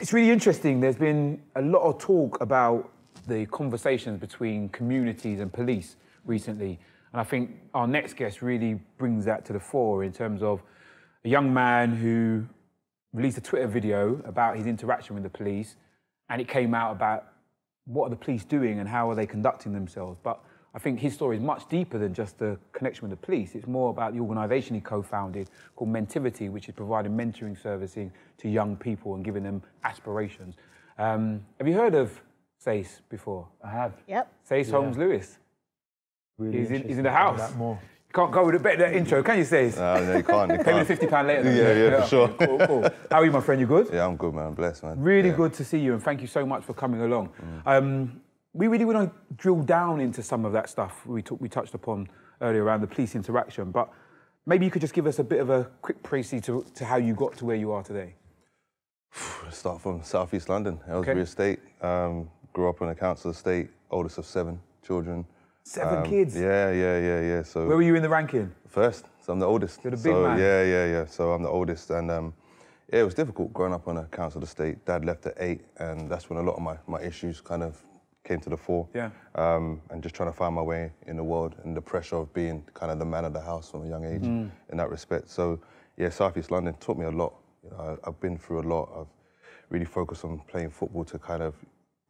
It's really interesting. There's been a lot of talk about the conversations between communities and police recently. And I think our next guest really brings that to the fore in terms of a young man who released a Twitter video about his interaction with the police, and it came out about what are the police doing and how are they conducting themselves. But I think his story is much deeper than just the connection with the police. It's more about the organisation he co-founded called Mentivity, which is providing mentoring servicing to young people and giving them aspirations. Have you heard of Sayce before? I have. Yep. Sayce Holmes Lewis. Really he's in the house. That more. You can't go with a better intro, can you, Sayce? No, you can't. Pay me the £50 later. Yeah, for sure. Cool. How are you, my friend? You good? Yeah, I'm good, man. Blessed, man. Really good to see you, and thank you so much for coming along. We really want to drill down into some of that stuff we touched upon earlier around the police interaction, but maybe you could just give us a bit of a quick précis to how you got to where you are today. Start from South East London, Aylesbury Estate. Grew up on a council estate, oldest of 7 children. 7 kids? Yeah. So where were you in the ranking? First, so I'm the oldest. You're the big man. Yeah. So I'm the oldest, and yeah, it was difficult growing up on a council estate. Dad left at 8, and that's when a lot of my issues kind of came to the fore. Yeah. And just trying to find my way in the world and the pressure of being kind of the man of the house from a young age in that respect. So yeah, South East London taught me a lot. You know, I've been through a lot. I've really focused on playing football to kind of,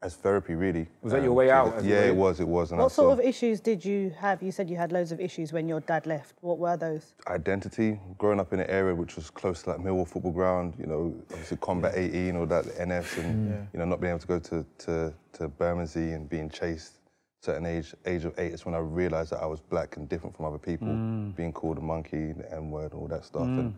as therapy, really. Was that your way out? Yeah, it was. And what sort of issues did you have? You said you had loads of issues when your dad left. What were those? Identity. Growing up in an area which was close to like Millwall football ground, you know, obviously Combat 18 or that NFs, and you know, not being able to go to Bermondsey and being chased. Certain age of 8 is when I realised that I was black and different from other people, being called a monkey, the N-word, all that stuff, and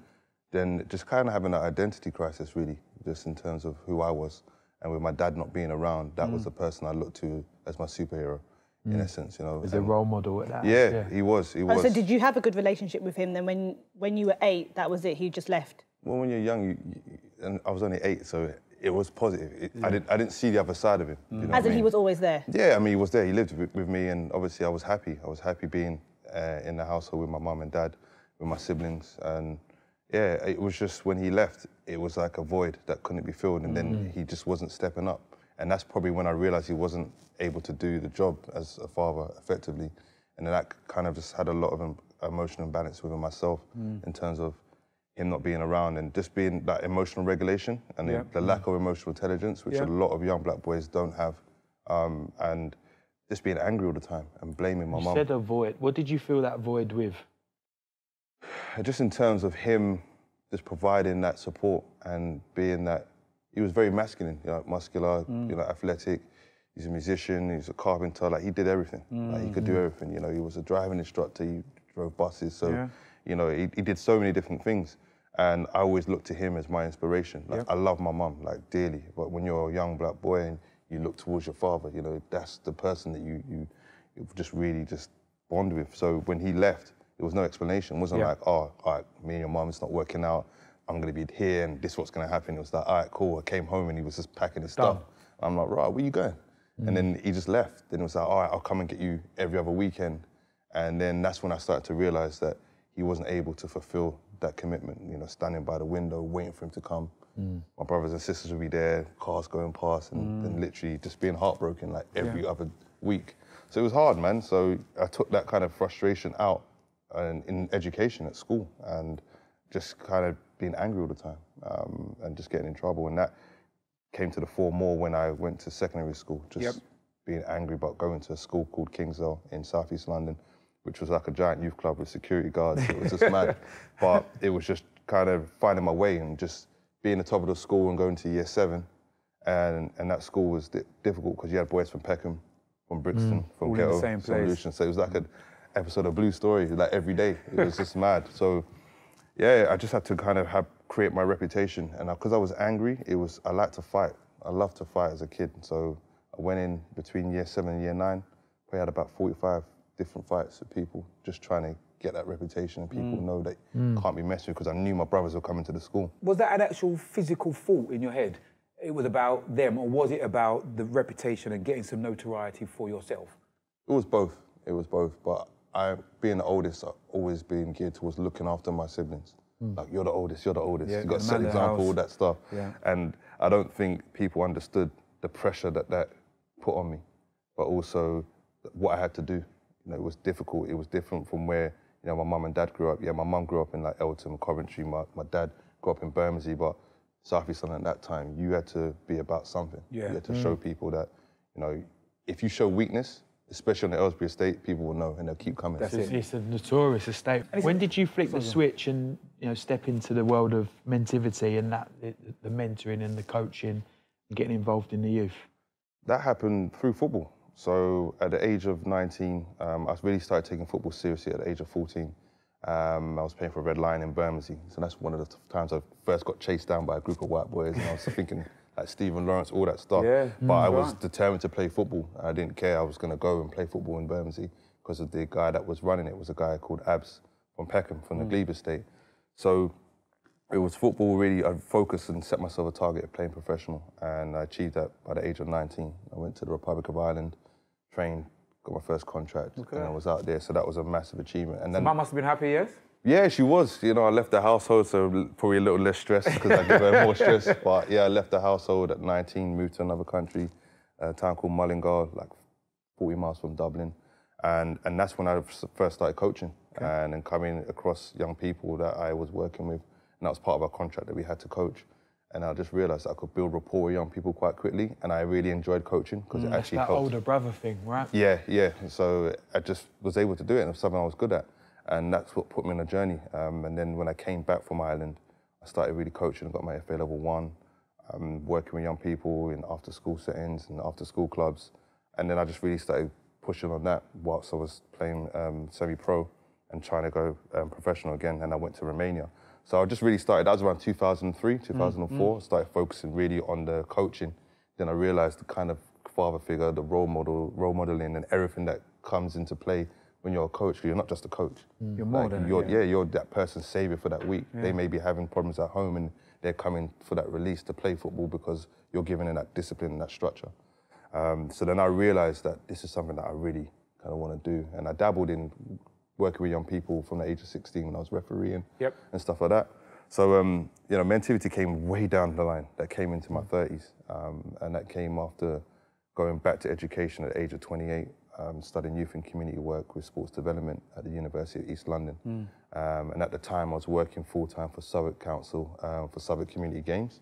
then just kind of having an identity crisis, really, just in terms of who I was. And with my dad not being around, that was the person I looked to as my superhero, in essence, you know. As a role model at that. Yeah, he was. So did you have a good relationship with him then when you were 8, that was it, he just left? Well, when you're young, and I was only 8, so it was positive. I didn't see the other side of him. You know As in he was always there? Yeah, I mean, he was there. He lived with me, and obviously I was happy. I was happy being in the household with my mum and dad, with my siblings, and yeah, it was just when he left, it was like a void that couldn't be filled, and then he just wasn't stepping up. And that's probably when I realised he wasn't able to do the job as a father effectively. And then that kind of just had a lot of emotional imbalance within myself in terms of him not being around and just being that emotional regulation and the lack of emotional intelligence, which a lot of young black boys don't have, and just being angry all the time and blaming my mum. You said a void. What did you fill that void with? Just in terms of him just providing that support and being that, he was very masculine, you know, muscular, you know, athletic. He's a musician, he's a carpenter, like he did everything. Like he could do everything, you know, he was a driving instructor, he drove buses, so, you know, he did so many different things. And I always looked to him as my inspiration. Like, I love my mum, like, dearly. But when you're a young black boy and you look towards your father, you know, that's the person that you just really just bond with. So when he left, there was no explanation. It wasn't like, oh, all right, me and your mum, it's not working out. I'm going to be here and this is what's going to happen. It was like, all right, cool. I came home and he was just packing his stuff. I'm like, right, where you going? And then he just left. Then it was like, all right, I'll come and get you every other weekend. And then that's when I started to realise that he wasn't able to fulfil that commitment, you know, standing by the window, waiting for him to come. My brothers and sisters would be there, cars going past, and literally just being heartbroken like every other week. So it was hard, man. So I took that kind of frustration out in education at school and just kind of being angry all the time and just getting in trouble. And that came to the fore more when I went to secondary school, just being angry about going to a school called Kingsdale in South East London, which was like a giant youth club with security guards. It was just mad. But it was just kind of finding my way and just being the top of the school and going to year 7. And that school was difficult because you had boys from Peckham, from Brixton, from Ghetto, from Lucian. So it was like an episode of Blue Story, like every day. It was just mad. So yeah, I just had to kind of create my reputation. And because I was angry, I liked to fight. I loved to fight as a kid. So I went in between year 7 and year 9. We had about 45 different fights with people, just trying to get that reputation and people know that can't be messed with, because I knew my brothers were coming to the school. Was that an actual physical thought in your head? It was about them, or was it about the reputation and getting some notoriety for yourself? It was both. It was both. But being the oldest, I've always been geared towards looking after my siblings. Like, you're the oldest, you're the oldest. Yeah, You've got to set the example, all that stuff. Yeah. And I don't think people understood the pressure that put on me, but also what I had to do. You know, it was difficult. It was different from where, you know, my mum and dad grew up. Yeah, my mum grew up in like Eltham, Coventry. My dad grew up in Bermondsey, but South East London at that time, you had to be about something. Yeah. You had to show people that, you know, if you show weakness, especially on the Aylesbury estate, people will know and they'll keep coming. It's a notorious estate. When did you flick the switch and, you know, step into the world of mentivity and that the mentoring and the coaching and getting involved in the youth? That happened through football. So at the age of 19, I really started taking football seriously at the age of 14. I was playing for Red Lion in Bermondsey. So that's one of the times I first got chased down by a group of white boys, and I was thinking, like Stephen Lawrence, all that stuff. Yeah, but I was determined to play football. I didn't care. I was going to go and play football in Bermondsey because of the guy that was running it was a guy called Abs from Peckham, from the Glebe estate. So it was football really. I focused and set myself a target of playing professional, and I achieved that by the age of 19. I went to the Republic of Ireland, trained, got my first contract, and I was out there. So that was a massive achievement. And then Mum must have been happy, yes? yeah, she was. You know, I left the household, so probably a little less stress because I give her more stress. But yeah, I left the household at 19, moved to another country, a town called Mullingar, like 40 miles from Dublin. And that's when I first started coaching and then coming across young people that I was working with. And that was part of our contract that we had to coach. And I just realised I could build rapport with young people quite quickly. And I really enjoyed coaching because it actually helped. That older brother thing, right? Yeah, yeah. So I just was able to do it, and it was something I was good at. And that's what put me on a journey. And then when I came back from Ireland, I started really coaching and got my FA Level 1, working with young people in after-school settings and after-school clubs. And then I just really started pushing on that whilst I was playing semi-pro and trying to go professional again. And I went to Romania. So I just really started, that was around 2003, 2004, started focusing really on the coaching. Then I realised the kind of father figure, the role modelling and everything that comes into play when you're a coach. You're not just a coach. You're more than you're that person's saviour for that week. They may be having problems at home and they're coming for that release to play football because you're giving them that discipline and that structure. So then I realised that this is something that I really kind of want to do. And I dabbled in working with young people from the age of 16 when I was refereeing and stuff like that. So, you know, mentivity came way down the line. That came into my 30s. And that came after going back to education at the age of 28. Studying youth and community work with sports development at the University of East London. And at the time I was working full-time for Southwark Council for Southwark Community Games,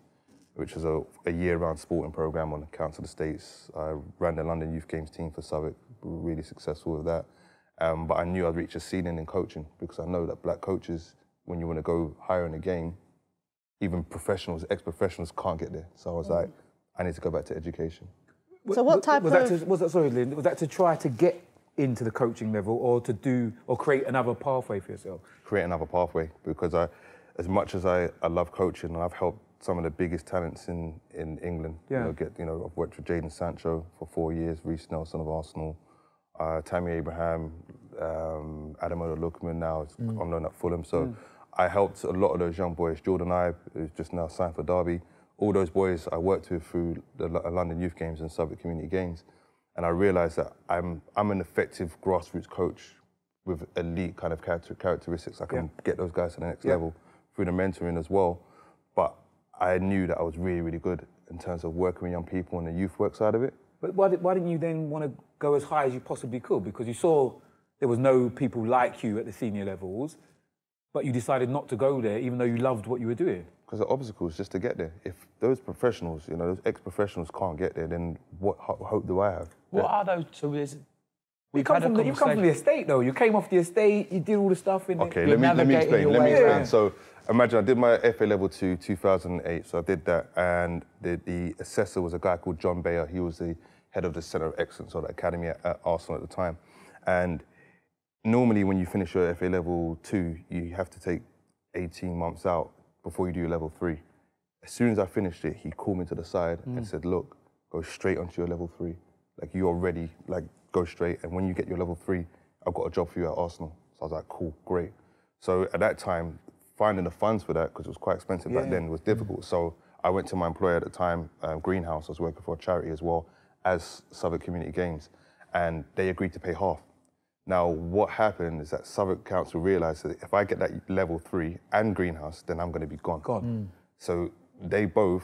which was a year-round sporting programme on the council estates. I ran the London Youth Games team for Southwark, we were really successful with that. But I knew I'd reach a ceiling in coaching because I know that black coaches, when you want to go higher in the game, even professionals, ex-professionals can't get there. So I was like, I need to go back to education. So what type was that to try to get into the coaching level or to do or create another pathway for yourself? Create another pathway because as much as I love coaching, and I've helped some of the biggest talents in England. Yeah. I've worked with Jadon Sancho for 4 years, Reece Nelson of Arsenal, Tammy Abraham, Ademola Lookman now is on loan at Fulham. So I helped a lot of those young boys. Jordan Ibe, who's just now signed for Derby. All those boys I worked with through the London Youth Games and Southwark Community Games. And I realised that I'm an effective grassroots coach with elite kind of characteristics. I can get those guys to the next level through the mentoring as well. But I knew that I was really, really good in terms of working with young people on the youth work side of it. But why didn't you then want to go as high as you possibly could? Because you saw there was no people like you at the senior levels, but you decided not to go there even though you loved what you were doing. Because the obstacle is just to get there. If those professionals, those ex-professionals can't get there, then what hope do I have? What are those? So you come from the estate, though. You came off the estate, you did all the stuff in Okay, let me explain. So imagine I did my FA Level 2 2008, so I did that, and the assessor was a guy called John Bayer. He was the head of the Centre of Excellence, or the academy at Arsenal at the time. And normally when you finish your FA Level 2, you have to take 18 months out before you do your Level 3. As soon as I finished it, he called me to the side and said, look, go straight onto your Level 3. Like, you're ready, like, go straight. And when you get your Level 3, I've got a job for you at Arsenal. So I was like, cool, great. So at that time, finding the funds for that, because it was quite expensive back then, was difficult. So I went to my employer at the time, Greenhouse. I was working for a charity as well as Southwark Community Games. And they agreed to pay half. Now, what happened is that Southwark Council realised that if I get that Level 3 and Greenhouse, then I'm going to be gone. So they both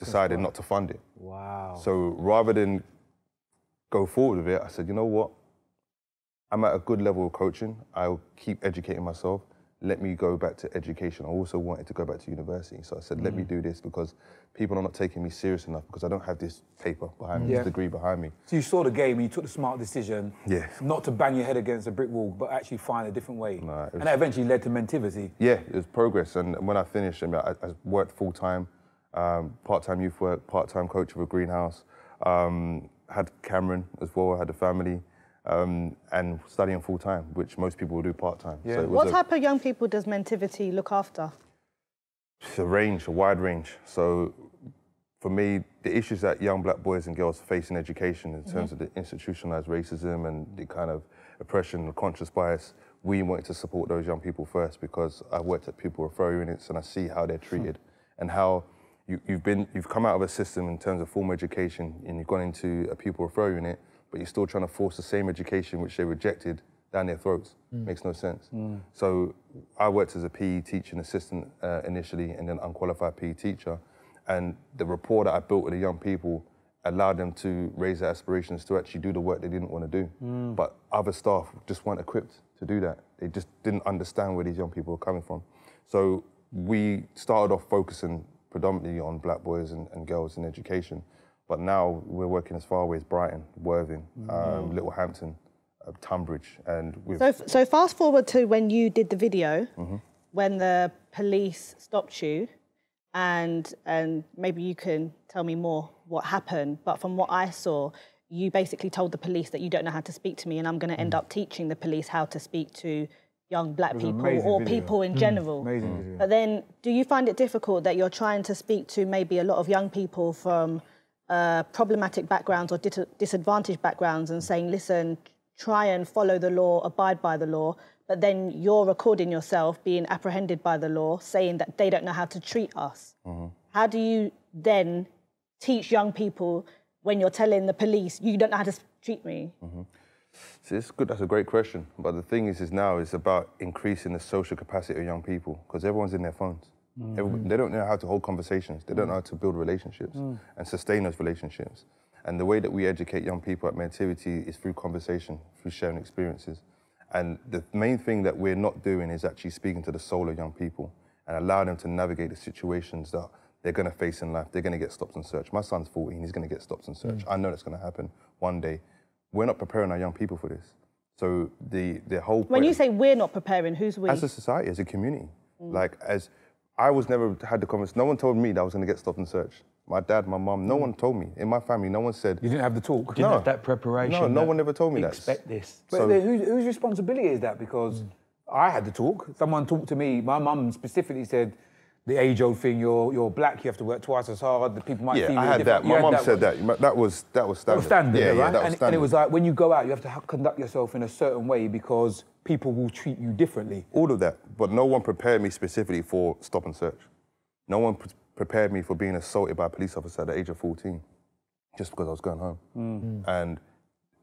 decided not to fund it. Wow. So rather than go forward with it, I said, you know what? I'm at a good level of coaching. I'll keep educating myself. Let me go back to education. I also wanted to go back to university. So I said, let me do this because people are not taking me serious enough because I don't have this paper behind me, this degree behind me. So you saw the game and you took the smart decision not to bang your head against a brick wall, but actually find a different way. And that eventually led to Mentivity. Yeah, it was progress. And when I finished, I worked full-time, part-time youth work, part-time coach of a greenhouse, had Cameron as well, I had a family. And studying full-time, which most people will do part-time. Yeah. So what type of young people does Mentivity look after? It's a wide range. So for me, the issues that young black boys and girls face in education in terms of the institutionalized racism and the kind of oppression and conscious bias, we wanted to support those young people first because I've worked at pupil referral units and I see how they're treated and how you've come out of a system in terms of formal education and you've gone into a pupil referral unit, but you're still trying to force the same education which they rejected down their throats. Makes no sense. So I worked as a PE teaching assistant initially and then unqualified PE teacher. And the rapport that I built with the young people allowed them to raise their aspirations to actually do the work they didn't want to do. But other staff just weren't equipped to do that. They just didn't understand where these young people were coming from. So we started off focusing predominantly on black boys and girls in education. But now we're working as far away as Brighton, Worthing, Littlehampton, Tunbridge, and So fast forward to when you did the video, when the police stopped you, and maybe you can tell me more what happened. But from what I saw, you basically told the police that you don't know how to speak to me, and I'm going to end up teaching the police how to speak to young black people or people in general. Amazing video. But then, do you find it difficult that you're trying to speak to maybe a lot of young people from problematic backgrounds or disadvantaged backgrounds and saying, listen, try and follow the law, abide by the law, but then you're recording yourself being apprehended by the law, saying that they don't know how to treat us. How do you then teach young people when you're telling the police, you don't know how to treat me? So it's good, that's a great question. But the thing is now it's about increasing the social capacity of young people because everyone's in their phones. They don't know how to hold conversations. They don't know how to build relationships and sustain those relationships. And the way that we educate young people at Mentivity is through conversation, through sharing experiences. And the main thing that we're not doing is actually speaking to the soul of young people and allow them to navigate the situations that they're going to face in life. They're going to get stopped and searched. My son's 14, he's going to get stopped and searched. I know that's going to happen one day. We're not preparing our young people for this. So the whole point... When you say we're not preparing, who's we? As a society, as a community. Like, I was never had the conversation. No one told me that I was going to get stopped and searched. My dad, my mum, no one told me. In my family, no one said... You didn't have the talk? You didn't have that preparation? No one ever told me that. Expect this. But then whose responsibility is that? Because I had the talk. Someone talked to me. My mum specifically said, the age-old thing, you're black, you have to work twice as hard, the people might see you I had that. My mum said that. That was standard. That was standard, yeah, right? Yeah, that was standard. And it was like, when you go out, you have to conduct yourself in a certain way because people will treat you differently. All of that. But no one prepared me specifically for stop and search. No one prepared me for being assaulted by a police officer at the age of 14, just because I was going home. And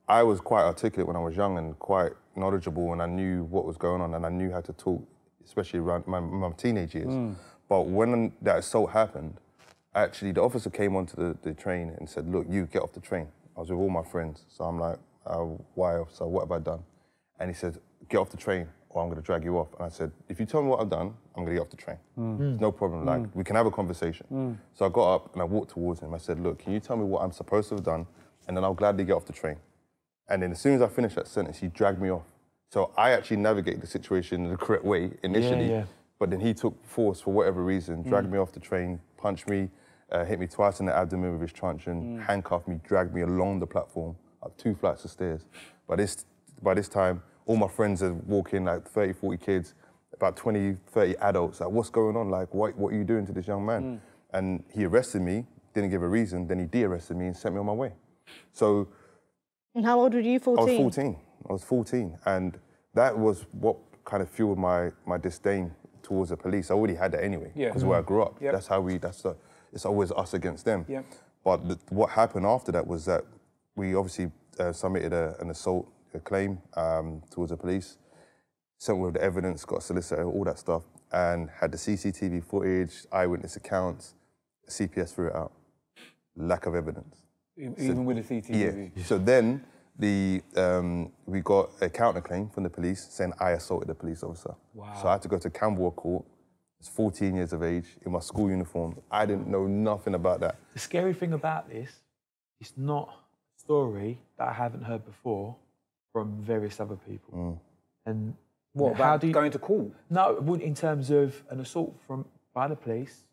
I was quite articulate when I was young and quite knowledgeable, and I knew what was going on, and I knew how to talk, especially around my teenage years. But when that assault happened, actually the officer came onto the train and said, look, you get off the train. I was with all my friends. So I'm like, why, officer, what have I done? And he said, get off the train or I'm going to drag you off. And I said, if you tell me what I've done, I'm going to get off the train. No problem, like, we can have a conversation. So I got up and I walked towards him. I said, look, can you tell me what I'm supposed to have done? And then I'll gladly get off the train. And then as soon as I finished that sentence, he dragged me off. So I actually navigated the situation in the correct way initially, but then he took force for whatever reason, dragged me off the train, punched me, hit me twice in the abdomen with his truncheon, handcuffed me, dragged me along the platform, up 2 flights of stairs. By this time, all my friends are walking, like 30, 40 kids, about 20, 30 adults, like, what's going on? Like, what are you doing to this young man? And he arrested me, didn't give a reason, then he de-arrested me and sent me on my way. So... And how old were you, 14? I was 14. And that was what kind of fueled my disdain towards the police. I already had that anyway, because where I grew up. That's how it's always us against them. But what happened after that was that we obviously submitted an assault claim towards the police, sent with the evidence, got a solicitor, all that stuff, and had the CCTV footage, eyewitness accounts, CPS threw it out. lack of evidence. Even with the CCTV? Yeah. So then we got a counterclaim from the police saying I assaulted a police officer. Wow. So I had to go to Camberwell Court. I was 14 years of age, in my school uniform. I didn't know nothing about that. The scary thing about this, it's not a story that I haven't heard before from various other people. And what, how do you going to court? No, in terms of an assault by the police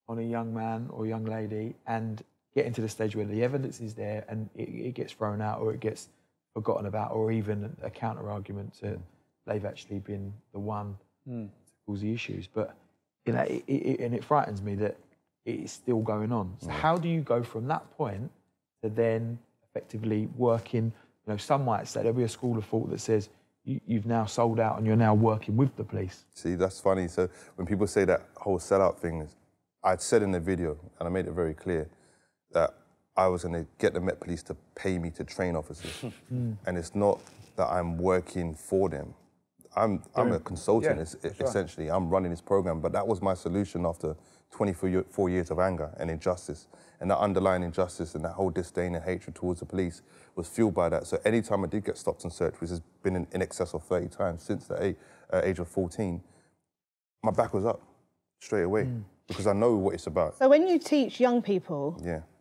on a young man or young lady and getting to the stage where the evidence is there and it gets thrown out or it gets forgotten about, or even a counter argument that they've actually been the one to cause the issues. But you know, and it frightens me that it's still going on. So how do you go from that point to then effectively working? You know, some might say there'll be a school of thought that says you've now sold out and you're now working with the police. See, that's funny. So when people say that whole sellout thing, I'd said in the video, and I made it very clear, that I was going to get the Met Police to pay me to train officers. And it's not that I'm working for them. I'm a consultant, essentially. I'm running this program, but that was my solution after 24 years of anger and injustice. And that underlying injustice and that whole disdain and hatred towards the police was fueled by that. So anytime I did get stopped and searched, which has been in excess of 30 times since the age of 14, my back was up straight away because I know what it's about. So when you teach young people,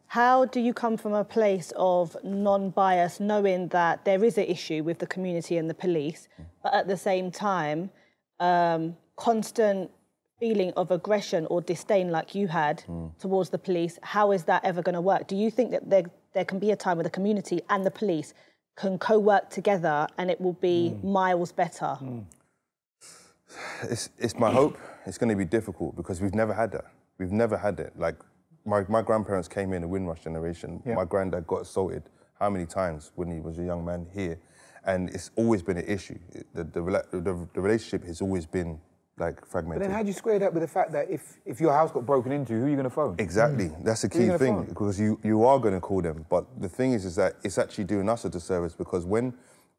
how do you come from a place of non-bias, knowing that there is an issue with the community and the police, but at the same time, constant feeling of aggression or disdain like you had towards the police? How is that ever going to work? Do you think that there can be a time where the community and the police can co-work together and it will be miles better? It's my hope. It's going to be difficult because we've never had that. We've never had it. Like, my grandparents came in, the Windrush generation. My granddad got assaulted how many times when he was a young man here? And it's always been an issue. The relationship has always been like fragmented. But then how do you square that with the fact that if your house got broken into, who are you going to phone? Exactly. That's the key thing, because you are going to call them. But the thing is that it's actually doing us a disservice, because when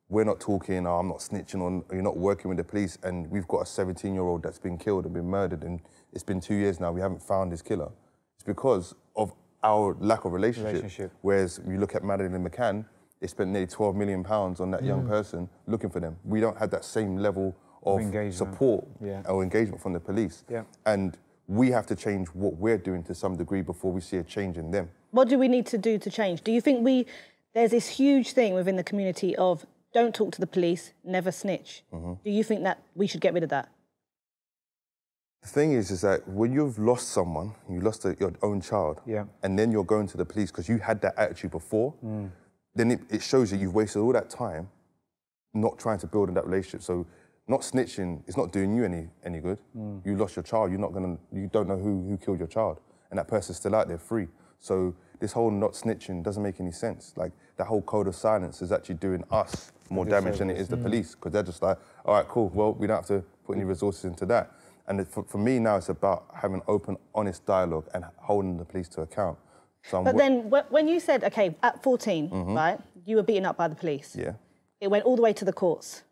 we're not talking, or I'm not snitching on, you're not working with the police, and we've got a 17-year-old that's been killed and been murdered, and it's been 2 years now, we haven't found his killer. It's because of our lack of relationship. Whereas you look at Madeleine McCann, they spent nearly £12 million on that young person looking for them. We don't have that same level of support or engagement from the police. And we have to change what we're doing to some degree before we see a change in them. What do we need to do to change? Do you think there's this huge thing within the community of don't talk to the police, never snitch? Do you think that we should get rid of that? The thing is that when you've lost someone, you lost your own child, and then you're going to the police because you had that attitude before, then it shows that you've wasted all that time not trying to build in that relationship. So not snitching is not doing you any good. You lost your child, you don't know who killed your child, and that person's still out there free. So this whole not snitching doesn't make any sense. Like, that whole code of silence is actually doing us more damage than it is the police, because they're just like, all right, cool, well, we don't have to put any resources into that. And for me now, it's about having open, honest dialogue and holding the police to account. So but then when you said, OK, at 14, right, you were beaten up by the police. It went all the way to the courts.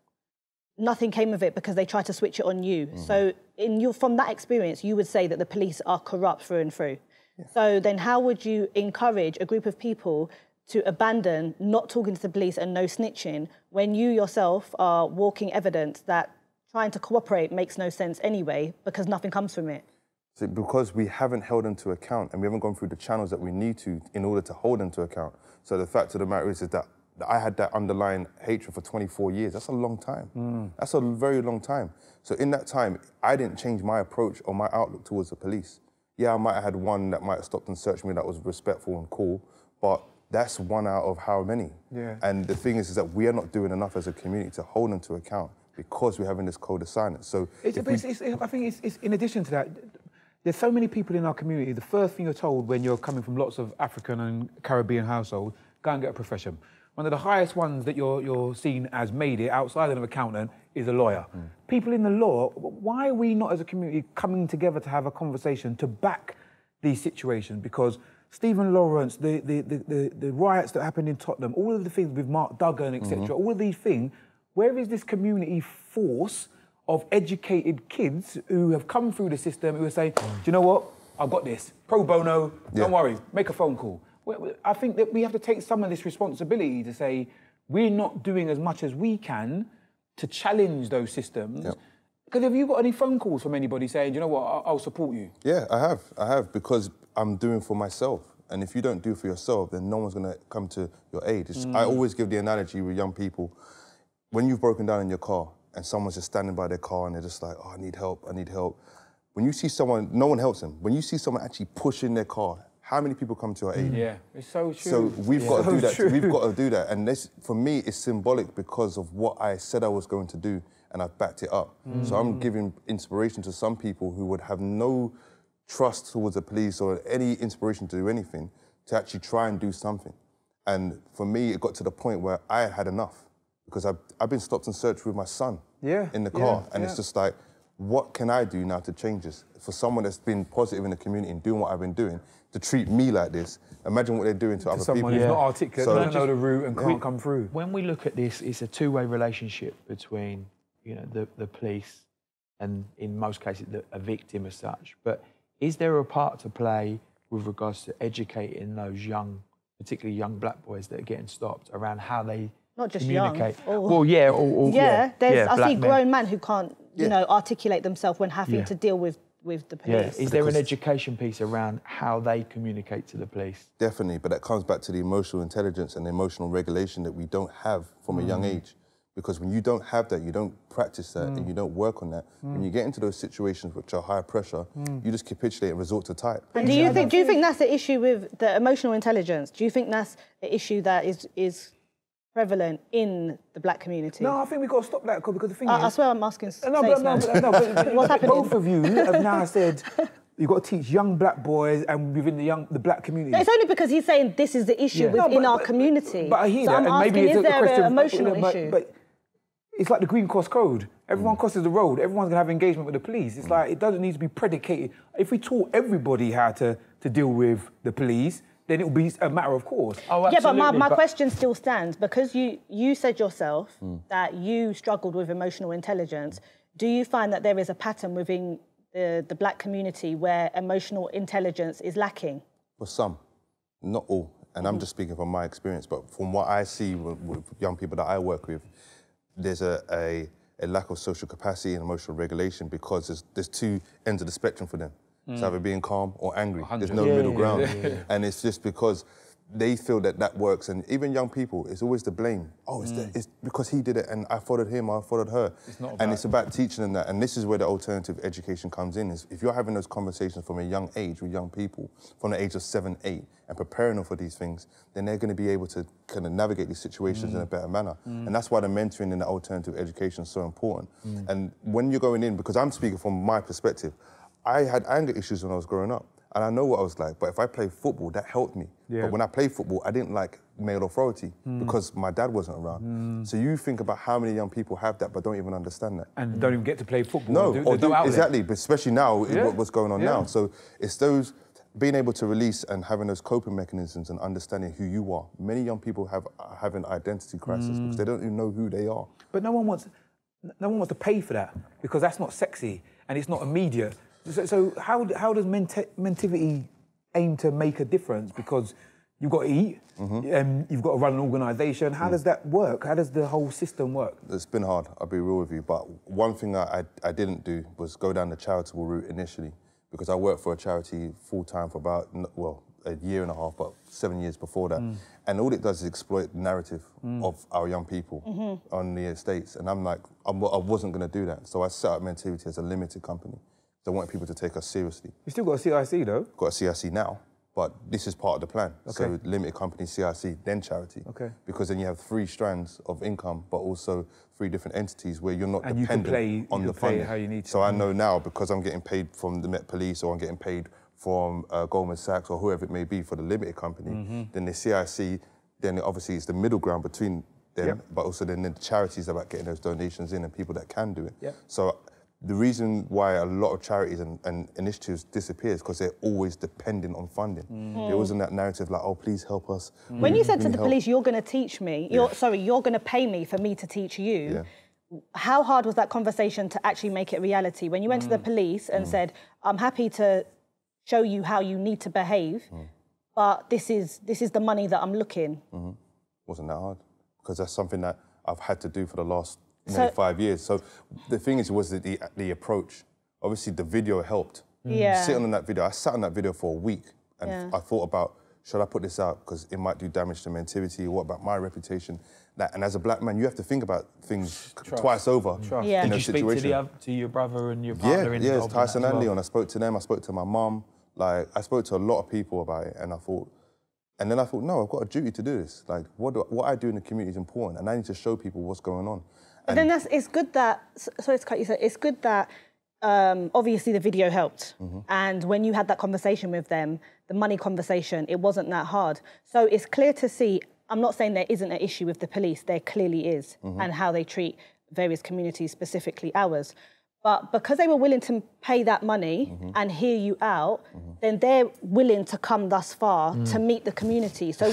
Nothing came of it because they tried to switch it on you. So from that experience, you would say that the police are corrupt through and through. So then how would you encourage a group of people to abandon not talking to the police and no snitching when you yourself are walking evidence that trying to cooperate makes no sense anyway because nothing comes from it? So because we haven't held them to account and we haven't gone through the channels that we need to in order to hold them to account. So the fact of the matter is that I had that underlying hatred for 24 years. That's a long time. That's a very long time. So in that time, I didn't change my approach or my outlook towards the police. Yeah, I might have had one that might have stopped and searched me that was respectful and cool, but that's one out of how many? And the thing is that we are not doing enough as a community to hold them to account because we're having this code of silence. So I think it's in addition to that, there's so many people in our community, the first thing you're told when you're coming from lots of African and Caribbean households, go and get a profession. One of the highest ones that you're seen as made it outside of an accountant is a lawyer. People in the law, why are we not as a community coming together to have a conversation to back these situations? Because Stephen Lawrence, the riots that happened in Tottenham, all of the things with Mark Duggan, etc., all of these things, where is this community force of educated kids who have come through the system who are saying, do you know what, I've got this, pro bono, don't worry, make a phone call. I think that we have to take some of this responsibility to say we're not doing as much as we can to challenge those systems. Because have you got any phone calls from anybody saying, you know what, I'll support you? Yeah, I have, because I'm doing for myself. And if you don't do for yourself, then no one's going to come to your aid. I always give the analogy with young people. When you've broken down in your car and someone's just standing by their car and they're just like, oh, I need help. When you see someone, no one helps them. When you see someone actually pushing their car, how many people come to our aid? Yeah, it's so true. So we've got to do that. We've got to do that. And this, for me, is symbolic because of what I said I was going to do, and I've backed it up. So I'm giving inspiration to some people who would have no trust towards the police or any inspiration to do anything, to actually try and do something. And for me, it got to the point where I had enough, because I've been stopped and searched with my son in the car. And it's just like, what can I do now to change this? For someone that's been positive in the community and doing what I've been doing, to treat me like this, imagine what they're doing to other people. Someone who's not articulate, So- doesn't know the route and can't come through. When we look at this, it's a two-way relationship between, you know, the police and, in most cases, a victim as such. But is there a part to play with regards to educating those young, particularly young black boys that are getting stopped, around how they Not just communicate? young. Well, yeah, I see black grown men who can't, you know, articulate themselves when having to deal with the police. Is there an education piece around how they communicate to the police? Definitely, but that comes back to the emotional intelligence and the emotional regulation that we don't have from a young age. Because when you don't have that, you don't practice that, and you don't work on that, when you get into those situations which are high pressure, you just capitulate and resort to type. And do you think that's the issue with the emotional intelligence? Do you think that's the issue that is prevalent in the black community? No, I think we've got to stop that, because the thing is... I swear I'm asking No, but What's happening? both of you have now said you've got to teach young black boys and within the black community. It's only because he's saying this is the issue within our community. But I hear so that, I'm and asking, maybe it's is a there question an emotional issue? But it's like the Green Cross Code. Everyone crosses the road. Everyone's going to have engagement with the police. It's like, it doesn't need to be predicated. If we taught everybody how to deal with the police, then it will be a matter of course. Oh, yeah, but my question still stands, because you said yourself that you struggled with emotional intelligence. Do you find that there is a pattern within the black community where emotional intelligence is lacking? For some, not all. And I'm just speaking from my experience, but from what I see with young people that I work with, there's a lack of social capacity and emotional regulation, because there's two ends of the spectrum for them. It's either being calm or angry. 100. There's no middle ground. And it's just because they feel that works. And even young people, it's always the blame. Oh, it's because he did it and I followed him or I followed her. And it's about teaching them that. And this is where the alternative education comes in, is if you're having those conversations from a young age with young people, from the age of 7, 8, and preparing them for these things, then they're going to be able to kind of navigate these situations in a better manner. And that's why the mentoring and the alternative education is so important. And when you're going in, because I'm speaking from my perspective, I had anger issues when I was growing up, and I know what I was like, but if I played football, that helped me. But when I played football, I didn't like male authority because my dad wasn't around. So you think about how many young people have that but don't even understand that. And don't even get to play football. No, exactly, but especially now, what's going on now. So it's those, being able to release and having those coping mechanisms and understanding who you are. Many young people have an identity crisis because they don't even know who they are. But no one wants to pay for that, because that's not sexy and it's not immediate. So how does mentivity aim to make a difference? Because you've got to eat, and you've got to run an organisation. How does that work? How does the whole system work? It's been hard, I'll be real with you, but one thing I didn't do was go down the charitable route initially, because I worked for a charity full-time for about, well, a year and a half, but 7 years before that. And all it does is exploit the narrative of our young people on the estates. And I'm like, I wasn't going to do that. So I set up Mentivity as a limited company. I wanted people to take us seriously. You still got a CIC though? Got a CIC now, but this is part of the plan. So limited company, CIC, then charity. Because then you have 3 strands of income, but also 3 different entities where you're not dependent on the funding. How you need to. So I know now, because I'm getting paid from the Met Police, or I'm getting paid from Goldman Sachs or whoever it may be for the limited company, then the CIC, then obviously it's the middle ground between them, but also then the charities about getting those donations in and people that can do it. So the reason why a lot of charities and initiatives disappear is because they're always dependent on funding. There wasn't that narrative like, oh, please help us. When you said to the police, you're going to teach me, you're going to pay me for me to teach you, how hard was that conversation to actually make it reality? When you went to the police and said, I'm happy to show you how you need to behave, but this is the money that I'm looking. Wasn't that hard? Because that's something that I've had to do for the last nearly 5 years. So the thing is, was the approach. Obviously, the video helped. Yeah. Sitting on that video, I sat on that video for a week, and I thought about, should I put this out? Because it might do damage to my integrity. What about my reputation? And as a black man, you have to think about things twice over Yeah. in Did a you situation. speak to your brother and your partner? Yeah, it's Tyson and Leon. I spoke to them. I spoke to my mum. Like, I spoke to a lot of people about it, and then I thought, no, I've got a duty to do this. Like, what I do in the community is important, and I need to show people what's going on. But then it's good that, sorry to cut you, it's good that obviously the video helped. And when you had that conversation with them, the money conversation, it wasn't that hard. So it's clear to see, I'm not saying there isn't an issue with the police, there clearly is, and how they treat various communities, specifically ours. But because they were willing to pay that money and hear you out, then they're willing to come thus far to meet the community. So,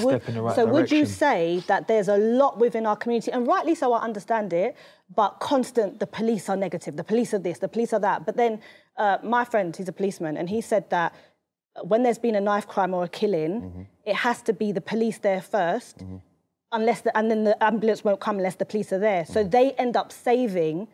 would you say that there's a lot within our community, and rightly so, I understand it, but the police are negative, the police are this, the police are that. But then my friend, he's a policeman, and he said that when there's been a knife crime or a killing, it has to be the police there first, and then the ambulance won't come unless the police are there. So they end up saving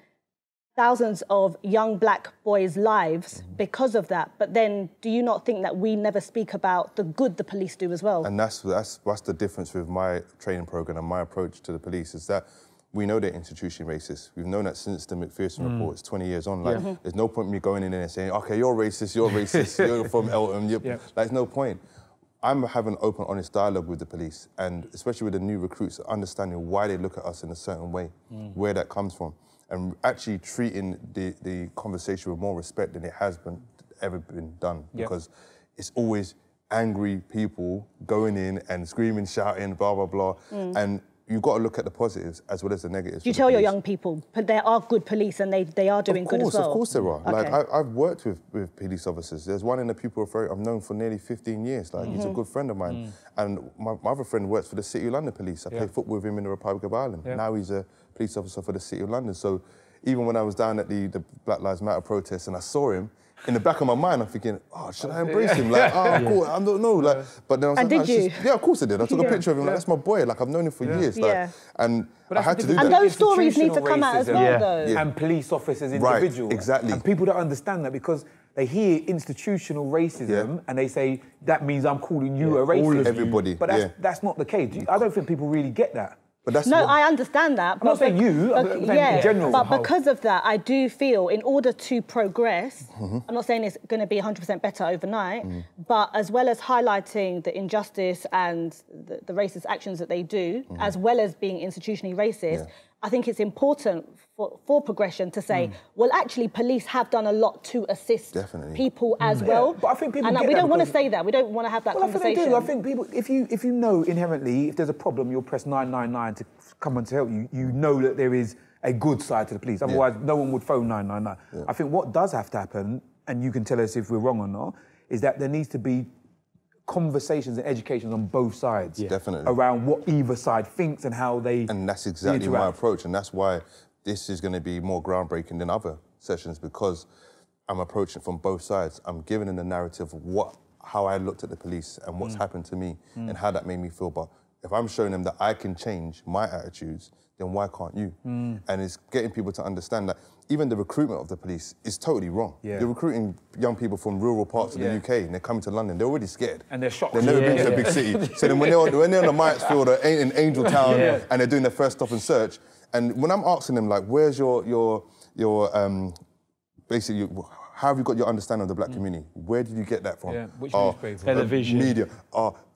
thousands of young black boys' lives because of that. But then, do you not think that we never speak about the good the police do as well? And that's the difference with my training program and my approach to the police, is that we know they're institutionally racist. We've known that since the McPherson report. It's 20 years on. Like, there's no point in me going in there and saying, okay, you're racist, you're from Eltham. There's no point. I'm having open, honest dialogue with the police, and especially with the new recruits, understanding why they look at us in a certain way, where that comes from, and actually treating the conversation with more respect than it has ever been done. Because it's always angry people going in and screaming, shouting, blah, blah, blah. And you've got to look at the positives as well as the negatives. Do you tell your young people, but there are good police and they are doing good as well? Of course there are. Okay. Like, I've worked with police officers. There's one in the Pupil Authority I've known for nearly 15 years. Like, he's a good friend of mine. And my other friend works for the City of London Police. I played football with him in the Republic of Ireland. Now he's a police officer for the City of London. So even when I was down at the Black Lives Matter protest and I saw him, in the back of my mind, I'm thinking, oh, should I embrace him? Like, cool, I don't know. Like, but then I was and like, did you? Yeah, of course I did. I took a picture of him. Like, that's my boy. Like, I've known him for years. Like, and I had to do that. And those stories need to come out as well, though. And police officers individual. Right, exactly. And people don't understand that because they hear institutional racism and they say, that means I'm calling you a racist. Everybody. But that's not the case. I don't think people really get that. But that's I understand that. I'm not saying you, I'm saying in general. But because of that, I do feel in order to progress, I'm not saying it's going to be 100% better overnight, but as well as highlighting the injustice and the racist actions that they do, as well as being institutionally racist, I think it's important for progression to say, well, actually, police have done a lot to assist people as well. But I think people and get we that don't want to say that. We don't want to have that conversation. I think people, if you know inherently, if there's a problem, you'll press 999 to come and to help you. You know that there is a good side to the police. Otherwise, no one would phone 999. I think what does have to happen, and you can tell us if we're wrong or not, is that there needs to be conversations and educations on both sides. Definitely. Around what either side thinks and how they And that's exactly my approach, and that's why this is going to be more groundbreaking than other sessions, because I'm approaching from both sides. I'm giving them the narrative of how I looked at the police and what's happened to me and how that made me feel. But if I'm showing them that I can change my attitudes, then why can't you? And it's getting people to understand that even the recruitment of the police is totally wrong. They're recruiting young people from rural parts of the UK and they're coming to London. They're already scared. And they're shocked. They've never been to a big city. So then when they're on the Myers Field or in Angel Town and they're doing their first stop and search, and when I'm asking them, like, where's your basically, how have you got your understanding of the black community? Where did you get that from? Which newspaper? Television. Media.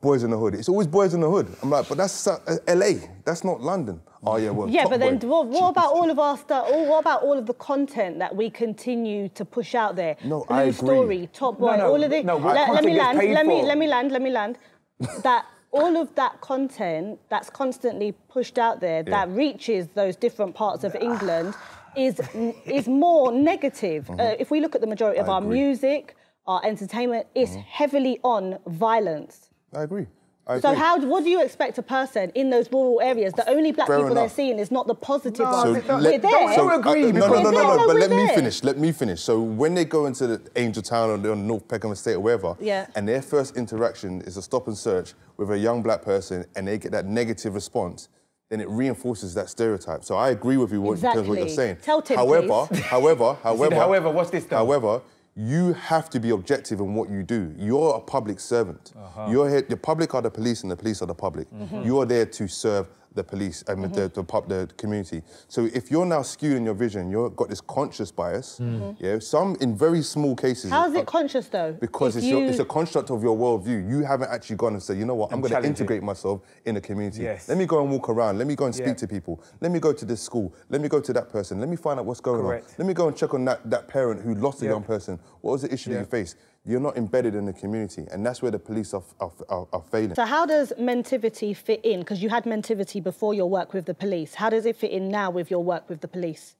Boys in the Hood. It's always Boys in the Hood. I'm like, but that's LA. That's not London. Oh, yeah, well, yeah, but then what about all of our stuff? What about all of the content that we continue to push out there? No, Blue I agree. Story, Top Boy, all of it. Let me land. That all of that content that's constantly pushed out there, that reaches those different parts of England, is more negative. If we look at the majority of our music, our entertainment, it's heavily on violence. I agree. So what do you expect a person in those rural areas? The only black people they're seeing is not the positive ones. Don't agree. But let me finish. So when they go into the Angel Town or North Peckham Estate or wherever, and their first interaction is a stop and search with a young black person and they get that negative response, then it reinforces that stereotype. So I agree with you in terms of what you're saying. Tell Tim, however, what's this though? However, you have to be objective in what you do. You're a public servant. You're here, the public are the police and the police are the public. You're there to serve the police and the community. So if you're now skewed in your vision, you've got this conscious bias. Some in very small cases. How is it conscious though? Because it's a construct of your worldview. You haven't actually gone and said, you know what, I'm going to integrate myself in the community. Let me go and walk around. Let me go and speak to people. Let me go to this school. Let me go to that person. Let me find out what's going on. Let me go and check on that parent who lost a young person. What was the issue that you faced? You're not embedded in the community, and that's where the police are failing. So how does mentivity fit in? Because you had mentivity before your work with the police. How does it fit in now with your work with the police?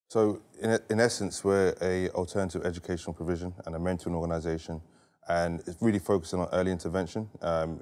So, in essence, we're a alternative educational provision and a mentoring organisation, and it's really focusing on early intervention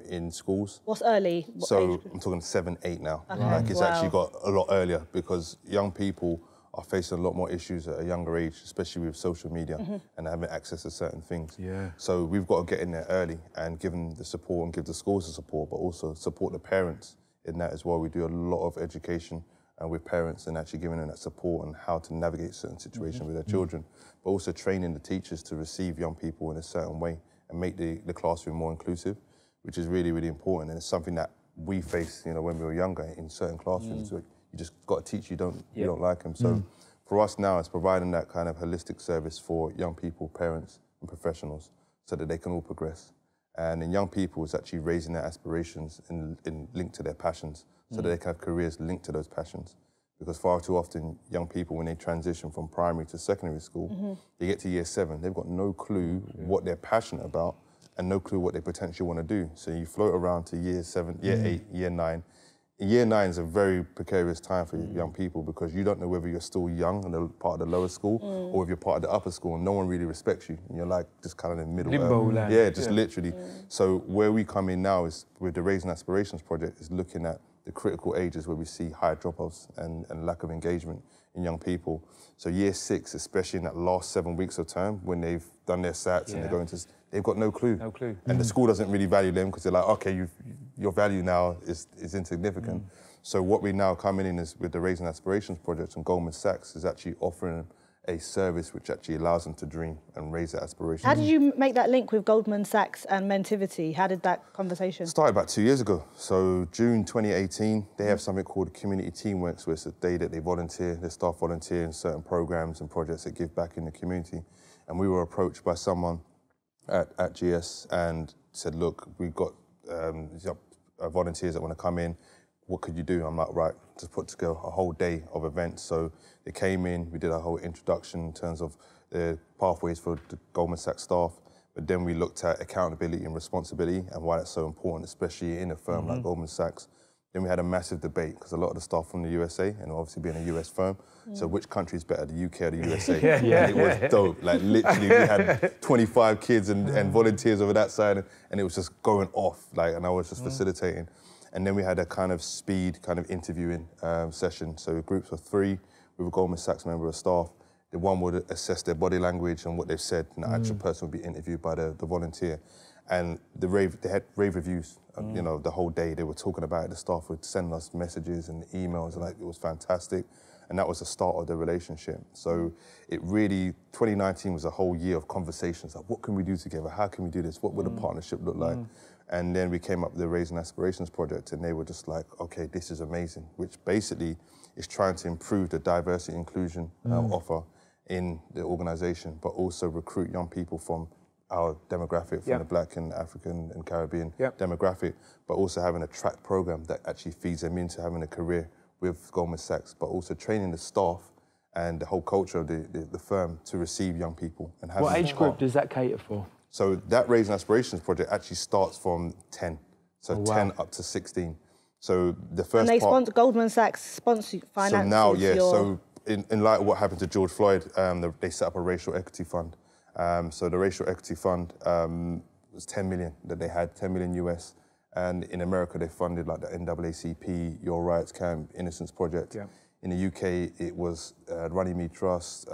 in schools. What's early? So I'm talking 7, 8 now. Like it's actually got a lot earlier because young people are facing a lot more issues at a younger age, especially with social media and having access to certain things. So we've got to get in there early and give them the support and give the schools the support, but also support the parents in that as well. We do a lot of education with parents and actually giving them that support on how to navigate certain situations with their children, but also training the teachers to receive young people in a certain way and make the classroom more inclusive, which is really, really important. And it's something that we face, when we were younger in certain classrooms. You just got to teach you don't like them. So for us now, it's providing that kind of holistic service for young people, parents and professionals so that they can all progress. And in young people, it's actually raising their aspirations in linked to their passions so that they can have careers linked to those passions. Because far too often, young people, when they transition from primary to secondary school, they get to year 7, they've got no clue what they're passionate about and no clue what they potentially want to do. So you float around to year 7, year 8, year 9. Year 9 is a very precarious time for young people because you don't know whether you're still young and a part of the lower school or if you're part of the upper school and no one really respects you. And you're like just kind of in the middle. Limbo land. Yeah, just literally. So where we come in now is with the Raising Aspirations project is looking at the critical ages where we see high dropouts and lack of engagement in young people. So year 6, especially in that last 7 weeks of term when they've done their SATs and they're going to, they've got no clue. No clue. And the school doesn't really value them because they're like, okay, your value now is insignificant. So what we now coming in is with the Raising Aspirations project and Goldman Sachs is actually offering a service which actually allows them to dream and raise their aspirations. How did you make that link with Goldman Sachs and mentivity? How did that conversation? Started about 2 years ago. So June 2018, they have something called Community Teamworks, where it's a day that they volunteer, their staff volunteer in certain programs and projects that give back in the community. And we were approached by someone at GS and said, look, we've got volunteers that want to come in. What could you do? I'm like, right, just put together a whole day of events. So they came in, we did a whole introduction in terms of the pathways for the Goldman Sachs staff, but then we looked at accountability and responsibility and why that's so important, especially in a firm like Goldman Sachs. Then we had a massive debate because a lot of the staff from the USA, and obviously being a US firm, so which country is better, the UK or the USA? And it was dope. Like literally, we had 25 kids and volunteers over that side, and it was just going off. And I was just facilitating. And then we had a kind of speed interviewing session. So groups of 3 with a Goldman Sachs member of staff. The one would assess their body language and what they've said, and the actual person would be interviewed by the volunteer. And they had rave reviews, the whole day. They were talking about it. The staff would send us messages and emails, and it was fantastic. And that was the start of the relationship. So it really, 2019 was a whole year of conversations. Like, what can we do together? How can we do this? What would a partnership look like? And then we came up with the Raising Aspirations project, and they were just like, okay, this is amazing, which basically is trying to improve the diversity inclusion offer in the organisation, but also recruit young people from our demographic, from the Black and African and Caribbean demographic, but also having a track program that actually feeds them into having a career with Goldman Sachs, but also training the staff and the whole culture of the firm to receive young people. And have what age group does that cater for? So that Raising Aspirations project actually starts from 10, so 10 up to 16. So the first and they part, sponsor, Goldman Sachs sponsor finances. So now, so in light of what happened to George Floyd, they set up a racial equity fund. So the racial equity fund was 10 million that they had, 10 million US, And in America, they funded like the NAACP, Your Rights Camp, Innocence Project. Yeah. In the UK, it was Runnymede Trust,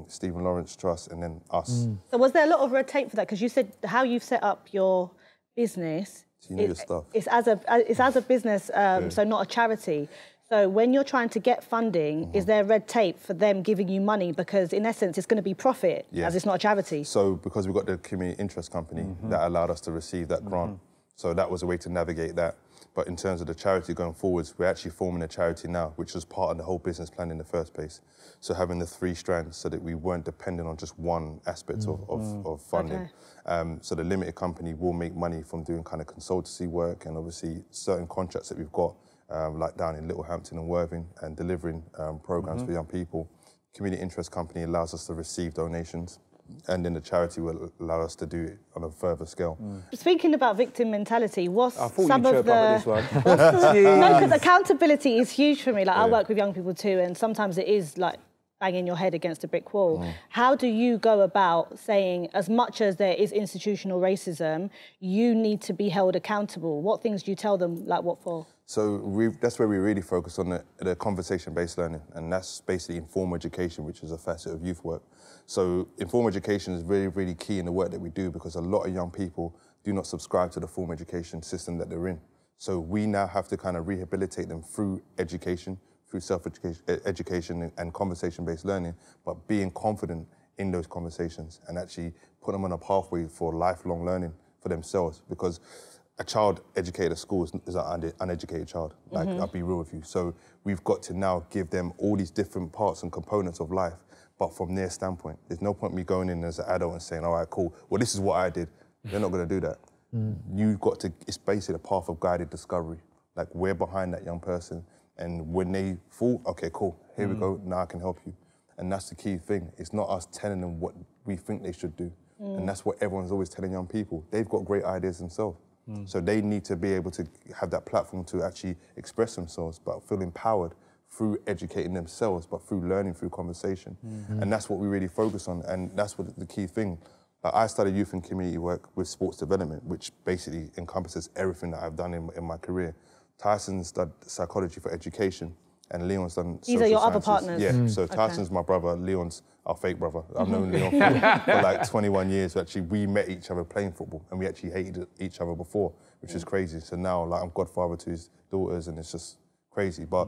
Stephen Lawrence Trust, and then us. So was there a lot of red tape for that? Because you said how you've set up your business. So you know your stuff. It's as a business, so not a charity. So when you're trying to get funding, is there red tape for them giving you money? Because in essence, it's going to be profit, as it's not a charity. So because we've got the community interest company that allowed us to receive that grant. So that was a way to navigate that. But in terms of the charity going forwards, we're actually forming a charity now, which was part of the whole business plan in the first place. So having the 3 strands so that we weren't dependent on just one aspect of funding. Okay. So the limited company will make money from doing kind of consultancy work and obviously certain contracts that we've got, like down in Littlehampton and Worthing, and delivering programs for young people. Community interest company allows us to receive donations, and then the charity will allow us to do it on a further scale. Speaking about victim mentality, what's I thought some you'd of chirp up the... at this one. No, because accountability is huge for me. Like, I work with young people too, and sometimes it is like banging your head against a brick wall. How do you go about saying, as much as there is institutional racism, you need to be held accountable? What things do you tell them, like what for? So that's where we really focus on the conversation-based learning, and that's basically informal education, which is a facet of youth work. So informal education is really, really key in the work that we do, because a lot of young people do not subscribe to the formal education system that they're in. So we now have to kind of rehabilitate them through education, through self-education and conversation-based learning, but being confident in those conversations and actually put them on a pathway for lifelong learning for themselves. Because a child educated at school is an uneducated child. Like, I'll be real with you. So we've got to now give them all these different parts and components of life, but from their standpoint. There's no point me going in as an adult and saying, all right, cool, well, this is what I did. They're not gonna do that. You've got to, it's basically a path of guided discovery. Like, we're behind that young person, and when they fall, okay, cool, here we go, now I can help you. And that's the key thing. It's not us telling them what we think they should do. And that's what everyone's always telling young people. They've got great ideas themselves. So they need to be able to have that platform to actually express themselves, but feel empowered through educating themselves, but through learning, through conversation. And that's what we really focus on, and that's what the key thing. Like, I studied youth and community work with sports development, which basically encompasses everything that I've done in my career. Tyson's done psychology for education, and Leon's done social These are your sciences. other partners? Yeah, so Tyson's my brother, Leon's our fake brother. I've known Leon for like 21 years. Actually, we met each other playing football, and we actually hated each other before, which is crazy. So now, like, I'm godfather to his daughters, and it's just crazy. But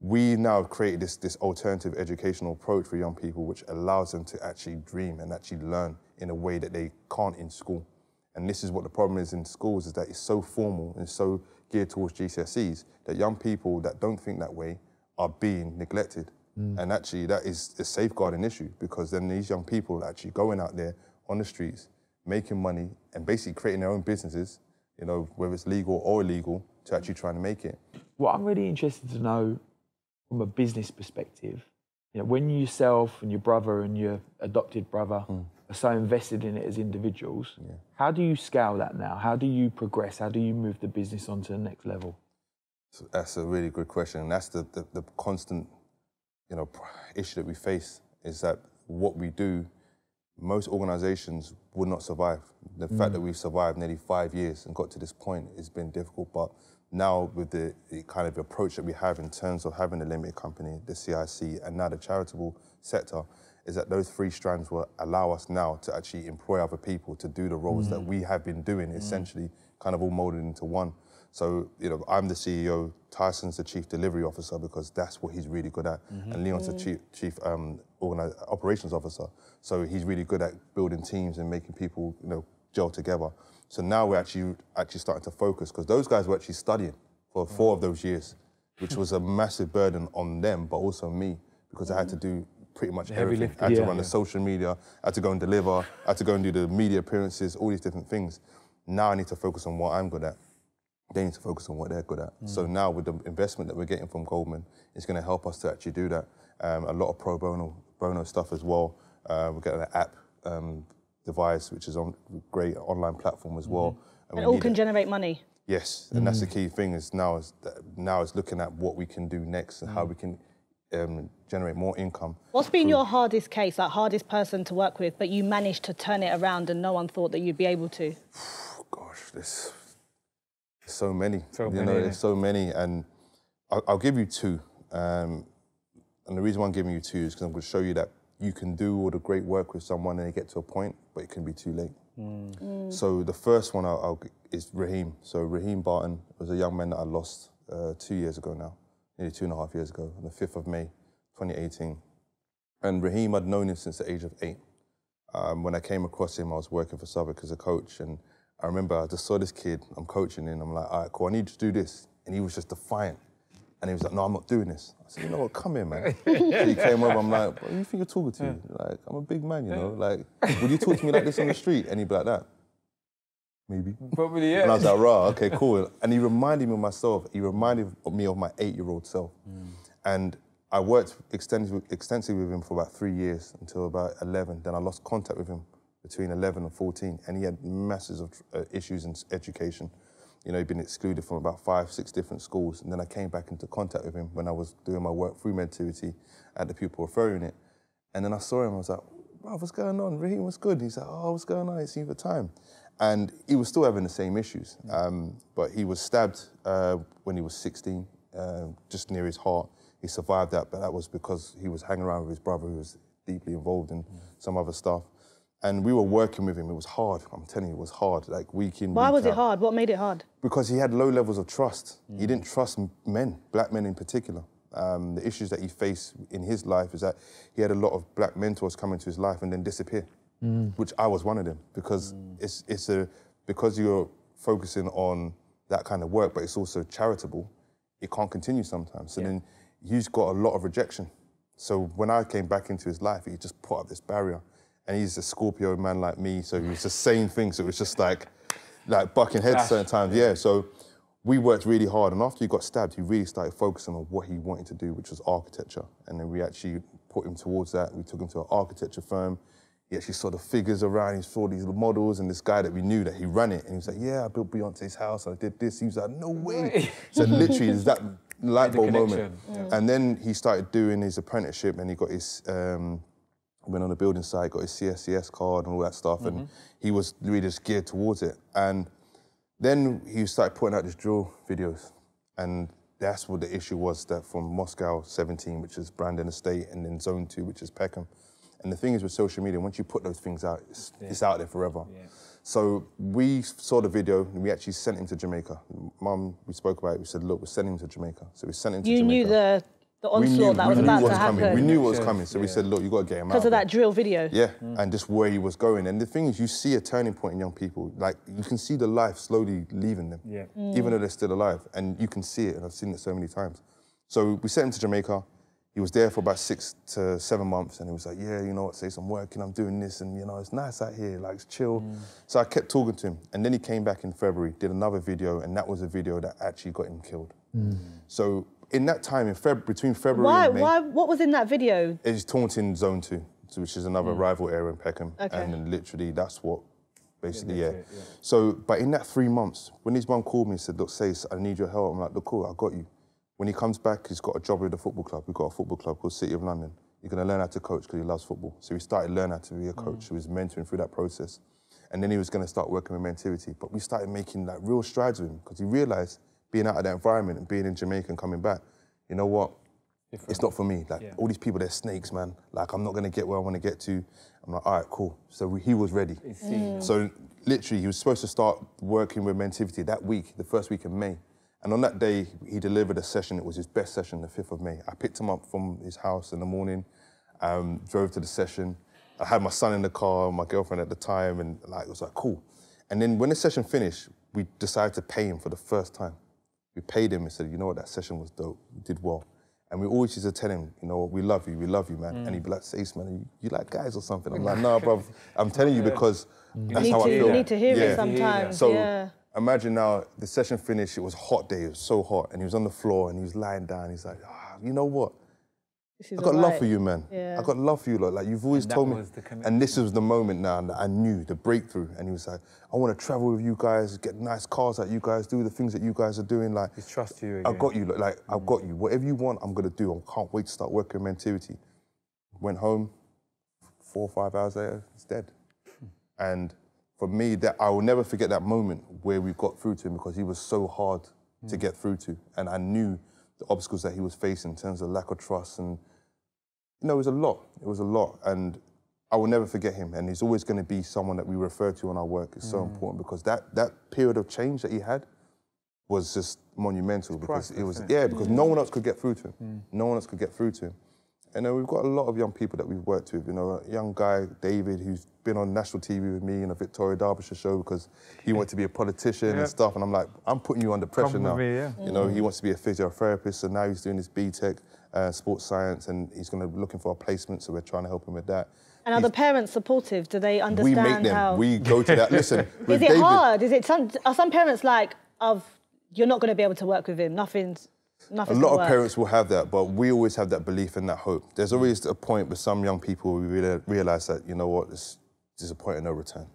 we now created this alternative educational approach for young people, which allows them to actually dream and actually learn in a way that they can't in school. And this is what the problem is in schools, is that it's so formal and so geared towards GCSEs that young people that don't think that way are being neglected. And actually that is a safeguarding issue, because then these young people are actually going out there on the streets, making money and basically creating their own businesses, you know, whether it's legal or illegal, to actually try and make it. What I'm really interested to know from a business perspective, you know, when yourself and your brother and your adopted brother are so invested in it as individuals, how do you scale that now? How do you progress? How do you move the business on to the next level? So that's a really good question, and that's the constant, you know, issue that we face, is that what we do, most organisations would not survive. The fact that we've survived nearly 5 years and got to this point has been difficult, but now with the kind of approach that we have in terms of having a limited company, the CIC, and now the charitable sector, is that those 3 strands will allow us now to actually employ other people to do the roles that we have been doing, essentially, kind of all molded into one. So, you know, I'm the CEO, Tyson's the Chief Delivery Officer, because that's what he's really good at, and Leon's the Chief Operations Officer. So he's really good at building teams and making people, you know, gel together. So now we're actually starting to focus, because those guys were actually studying for 4 of those years, which was a massive burden on them, but also me, because I had to do pretty much everything. I had to run the social media, I had to go and deliver, I had to go and do the media appearances, all these different things. Now I need to focus on what I'm good at. They need to focus on what they're good at. So now with the investment that we're getting from Goldman, it's going to help us to actually do that. A lot of pro bono stuff as well. We're getting an app device, which is on a great online platform as well. And all can generate money. Yes, and that's the key thing, is now is looking at what we can do next and how we can generate more income. What's been your hardest case, like hardest person to work with, but you managed to turn it around and no one thought that you'd be able to? Gosh, there's So many. So you many, know, yeah. there's so many, and I'll give you two. And the reason why I'm giving you two is because I'm going to show you that you can do all the great work with someone and they get to a point, but it can be too late. So the first one is Raheem. So Raheem Barton was a young man that I lost 2 years ago now, nearly 2.5 years ago, on the 5th of May, 2018. And Raheem, I'd known him since the age of 8. When I came across him, I was working for Southwark as a coach, and I remember I just saw this kid, I'm coaching him, I'm like, all right, cool, I need you to do this. And he was just defiant. And he was like, no, I'm not doing this. I said, you know what, come here, man. So he came over, I'm like, what do you think you're talking to? Like, I'm a big man, you know? Like, would you talk to me like this on the street? And he'd be like that. Maybe. Probably, yeah. And I was like, rah, okay, cool. And he reminded me of myself. He reminded me of my 8-year-old self. And I worked extensively with him for about 3 years until about 11. Then I lost contact with him between 11 and 14. And he had masses of issues in education. You know, he'd been excluded from about 5, 6 different schools. And then I came back into contact with him when I was doing my work through Mentivity at the pupil referral unit. And then I saw him, I was like, bro, what's going on? Raheem, what's good? He's like, oh, what's going on? I ain't seen you for time. And he was still having the same issues. But he was stabbed when he was 16, just near his heart. He survived that, but that was because he was hanging around with his brother who was deeply involved in some other stuff. And we were working with him. It was hard. I'm telling you, it was hard, like week in, week out. Why was it hard? What made it hard? Because he had low levels of trust. He didn't trust men, black men in particular. The issues that he faced in his life is that he had a lot of black mentors come into his life and then disappear, which I was one of them, because because you're focusing on that kind of work, but it's also charitable, it can't continue sometimes. So then he's got a lot of rejection. So when I came back into his life, he just put up this barrier. And he's a Scorpio man like me, so he was just saying things. So it was just like bucking heads certain times. Yeah, so we worked really hard. And after he got stabbed, he really started focusing on what he wanted to do, which was architecture. And then we actually put him towards that. We took him to an architecture firm. He actually saw the figures around. He saw these models and this guy that we knew that he ran it. And he was like, yeah, I built Beyonce's house. I did this. He was like, no way. So literally, there's that light bulb moment. And then he started doing his apprenticeship and he got his... went on the building site, got his CSCS card and all that stuff, and he was really just geared towards it. And then he started putting out these drill videos, and that's what the issue was, that from Moscow 17, which is Brandon Estate, and then Zone 2, which is Peckham. And the thing is with social media, once you put those things out, it's out there forever. So we saw the video, and we actually sent him to Jamaica. Mum, we spoke about it, we said, look, we're sending him to Jamaica. So we sent him to Jamaica. You knew the onslaught that was about to happen. We knew what was coming, so we said, look, you got to get him out. Because of that drill video. Yeah, and just where he was going. And the thing is, you see a turning point in young people. Like, you can see the life slowly leaving them, even though they're still alive. And you can see it, and I've seen it so many times. So we sent him to Jamaica. He was there for about 6 to 7 months, and he was like, yeah, you know what, Sayce, I'm working, I'm doing this, and, you know, it's nice out here, like, it's chill. So I kept talking to him. And then he came back in February, did another video, and that was a video that actually got him killed. So in that time, between February and May... What was in that video? It's Taunton Zone 2, which is another rival area in Peckham. And then literally, that's what, basically, So, but in that 3 months, when his mum called me and said, look, Sayce, I need your help, I'm like, look, cool, I got you. When he comes back, he's got a job with the football club. We've got a football club called City of London. You're going to learn how to coach because he loves football. So he started learning how to be a coach. He was mentoring through that process. And then he was going to start working with Mentivity. But we started making like real strides with him because he realised being out of that environment and being in Jamaica and coming back, you know what? It's not for me. Like all these people, they're snakes, man. Like I'm not going to get where I want to get to. I'm like, all right, cool. So he was ready. So literally, he was supposed to start working with Mentivity that week, the first week in May. And on that day, he delivered a session. It was his best session, the 5th of May. I picked him up from his house in the morning, drove to the session. I had my son in the car, my girlfriend at the time, and like it was like, cool. And then when the session finished, we decided to pay him for the first time. We paid him and said, you know what, that session was dope, you did well. And we always used to tell him, you know what, we love you, man. And he'd be like, Sayce, man, you like guys or something? I'm like, no, bro, I'm telling you because that's how I feel. You need to hear it sometimes, So imagine now, the session finished, it was a hot day, it was so hot, and he was on the floor and he was lying down, he's like, you know what? I got love for you, man. I got love for you, like you've always told me. And this was the moment now that I knew, the breakthrough. And he was like, I want to travel with you guys, get nice cars like you guys, do the things that you guys are doing. Like, just trust you again. I got you, like I've got you. Whatever you want, I'm going to do. I can't wait to start working with Mentivity. Went home, 4 or 5 hours later, he's dead. And for me, that I will never forget that moment where we got through to him, because he was so hard to get through to. And I knew the obstacles that he was facing in terms of lack of trust. And, you know, it was a lot. It was a lot. And I will never forget him. And he's always going to be someone that we refer to in our work. It's so important, because that period of change that he had was just monumental, because it was, because no one else could get through to him. No one else could get through to him. And we've got a lot of young people that we've worked with. You know, a young guy, David, who's been on national TV with me in a Victoria Derbyshire show because he wanted to be a politician and stuff. And I'm like, I'm putting you under pressure now. You know, he wants to be a physiotherapist, so now he's doing his BTEC, sports science, and he's going to be looking for a placement, so we're trying to help him with that. And are the parents supportive? Do they understand how... We make them. How... We go to that. Listen, is it hard? Is it are some parents like, you're not going to be able to work with him, nothing's a lot of parents will have that, but we always have that belief and that hope. There's always a point with some young people where we realise that, you know what, there's a point of no return.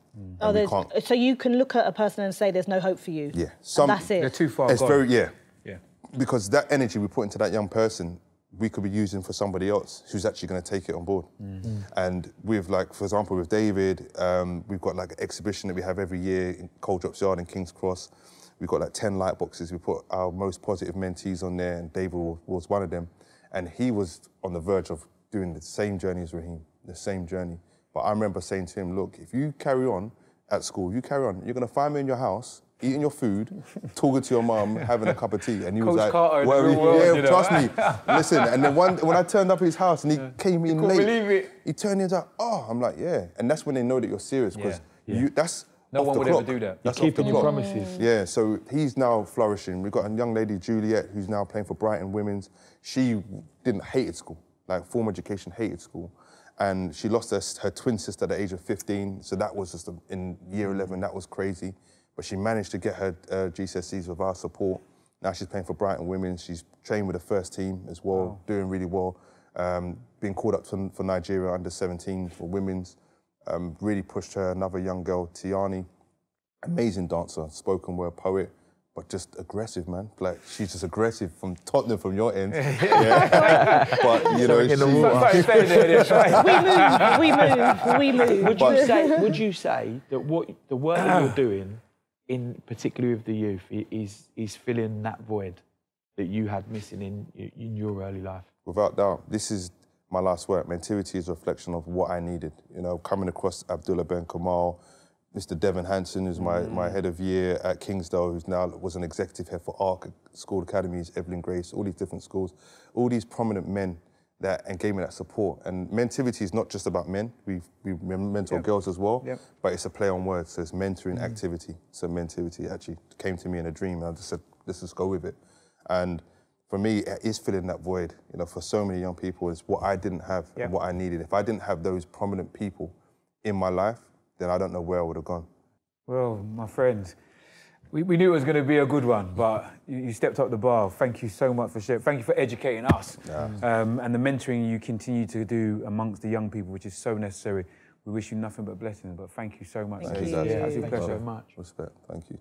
So you can look at a person and say there's no hope for you? Yeah. And that's it? They're too far gone. Very, because that energy we put into that young person, we could be using for somebody else who's actually going to take it on board. And with, like, for example, with David, we've got like an exhibition that we have every year in Coldrops Yard in King's Cross. We've got like 10 light boxes. We put our most positive mentees on there, and David was one of them. And he was on the verge of doing the same journey as Raheem, the same journey. But I remember saying to him, look, if you carry on at school, you're going to find me in your house, eating your food, talking to your mum, having a cup of tea. And he was like, trust me, listen. And then when I turned up at his house and he came in late, believe it. He turned in and was like, oh, I'm like, yeah. And that's when they know that you're serious, because that's no off one the would clock. ever do that. That's You're keeping off the your clock. promises. Yeah, so he's now flourishing. We've got a young lady, Juliet, who's now playing for Brighton Women's. She hated school, like formal education, hated school. And she lost her twin sister at the age of 15, so that was just in year 11, that was crazy. But she managed to get her GCSEs with our support. Now she's playing for Brighton Women. She's trained with the first team as well, doing really well. Being called up for Nigeria under 17 for women's. Really pushed her. Another young girl, Tiani, amazing dancer, spoken word poet, but just aggressive, man. Like, she's just aggressive from Tottenham, from your end. But, you know, we move. Would you say that the work that you're doing, particularly with the youth, is filling that void that you had missing in your early life? Without doubt. This is my last work. Mentivity is a reflection of what I needed. You know, coming across Abdullah Ben Kamal, Mr. Devon Hanson, who's my head of year at Kingsdale, who's now was an executive head for ARC School Academies, Evelyn Grace, all these different schools, all these prominent men and gave me that support. And Mentivity is not just about men. We mentor girls as well, but it's a play on words. So it's mentoring activity. So Mentivity actually came to me in a dream, and I just said, let's just go with it. And for me, it is filling that void. You know, for so many young people, it's what I didn't have and what I needed. If I didn't have those prominent people in my life, then I don't know where I would have gone. Well, my friends, we knew it was going to be a good one, but you stepped up the bar. Thank you so much for sharing. Thank you for educating us. And the mentoring you continue to do amongst the young people, which is so necessary. We wish you nothing but blessings, but thank you so much. Thank you, Thank you Absolute pleasure. so much. Respect, thank you.